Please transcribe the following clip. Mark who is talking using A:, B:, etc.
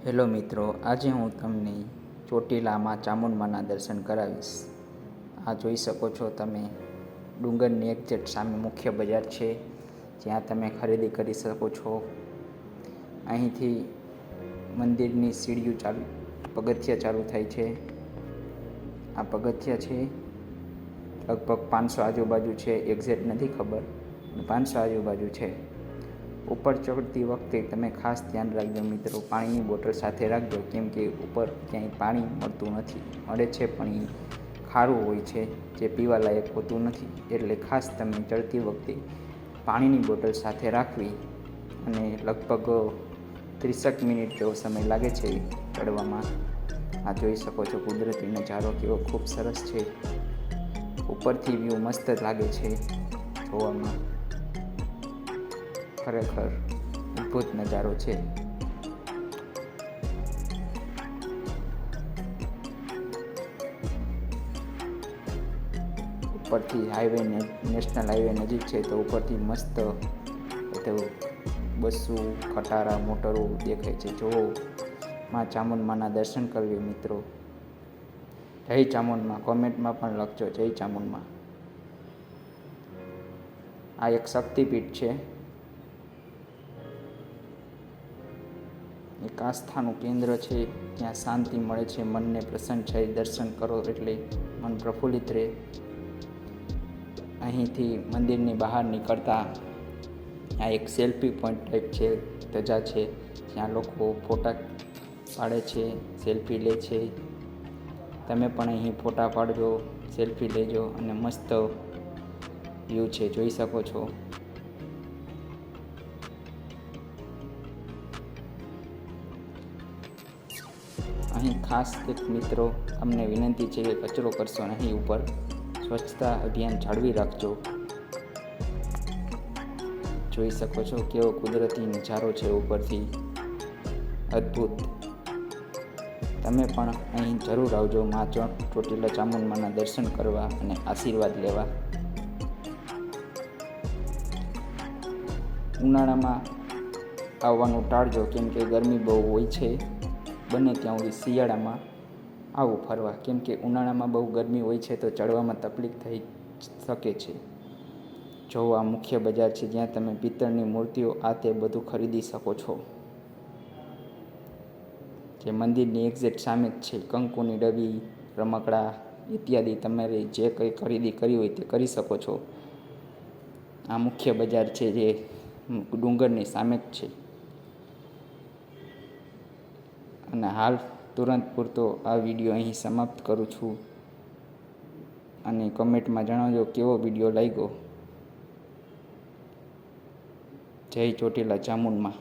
A: Hello મિત્રો, આજે હું તમને ચોટીલામાં ચામુંડમાના દર્શન કરાવીશ. આ જોઈ શકો છો તમે, ડુંગરની એક્ઝેક્ટ સામે મુખ્ય બજાર છે, જ્યાં તમે ખરીદી કરી શકો છો. અહીંથી મંદિરની સીડીઓ પગથિયા ચાલુ થાય છે. આ પગથિયા છે લગભગ 500 આજુબાજુ છે, એક્ઝેક્ટ નથી ખબર, 500 આજુબાજુ છે. ઉપર ચડતી વખતે તમે ખાસ ધ્યાન રાખજો મિત્રો, પાણીની બોટલ સાથે રાખજો, કેમ કે ઉપર ક્યાંય પાણી મળતું નથી. મળે છે પણ એ ખારું હોય છે, જે પીવાલાયક હોતું નથી. એટલે ખાસ તમે ચડતી વખતે પાણીની બોટલ સાથે રાખવી. અને લગભગ 30 મિનિટ જેવો સમય લાગે છે ચડવામાં. આ જોઈ શકો છો કુદરતી નજારો કેવો ખૂબ સરસ છે. ઉપરથી વ્યૂ મસ્ત લાગે છે જોવામાં, ખરેખર અદ્ભુત નજારો છે. ઉપરથી હાઈવે નેશનલ હાઈવે નજીક છે, તો ઉપરથી મસ્ત બધું બસો ખટારા મોટરો દેખાય છે. જો માં ચામુંડમાના દર્શન કરવી મિત્રો. જય ચામુંડમાં કોમેન્ટમાં પણ લખજો, જય ચામુંડમાં. આ એક શક્તિપીઠ છે, એક આસ્થાનું કેન્દ્ર છે, જ્યાં શાંતિ મળે છે, મનને પ્રસન્ન થઈ દર્શન કરો એટલે મન પ્રફુલ્લિત રહે. અહીંથી મંદિરની બહાર નીકળતા આ એક સેલ્ફી પોઈન્ટ ટાઈપ છે, ધજા છે, જ્યાં લોકો ફોટા પાડે છે, સેલ્ફી લે છે. તમે પણ અહીં ફોટા પાડજો, સેલ્ફી લેજો, અને મસ્ત વ્યૂ છે, જોઈ શકો છો. અહીં ખાસ એક મિત્રો અમને વિનંતી છે કે કચરો કરશો નહીં, ઉપર સ્વચ્છતા અભિયાન જાળવી રાખજો. જોઈ શકો છો કેવો કુદરતી નજારો છે ઉપરથી, અદ્ભુત. તમે પણ અહીં જરૂર આવજો મા ચોટીલા ચામુંડમાના દર્શન કરવા અને આશીર્વાદ લેવા. ઉનાળામાં આવવાનું ટાળજો, કેમ કે ગરમી બહુ હોય છે. બને ત્યાં સુધી શિયાળામાં આવું ફરવા, કેમ કે ઉનાળામાં બહુ ગરમી હોય છે તો ચડવામાં તકલીફ થઈ શકે છે. જો આ મુખ્ય બજાર છે, જ્યાં તમે પિત્તળની મૂર્તિઓ આ તે બધું ખરીદી શકો છો. જે મંદિરની એક્ઝેક્ટ સામે જ છે. કંકુની ડબ્બી, રમકડા ઇત્યાદિ તમારે જે કંઈ ખરીદી કરી હોય તે કરી શકો છો. આ મુખ્ય બજાર છે, જે ડુંગરની સામે જ છે. અને હાલ તુરંત પૂરતો આ વિડીયો અહીં સમાપ્ત કરું છું. અને કમેન્ટમાં જણાવજો કેવો વિડીયો લાગ્યો. જય ચોટીલા ચામુંડમાં.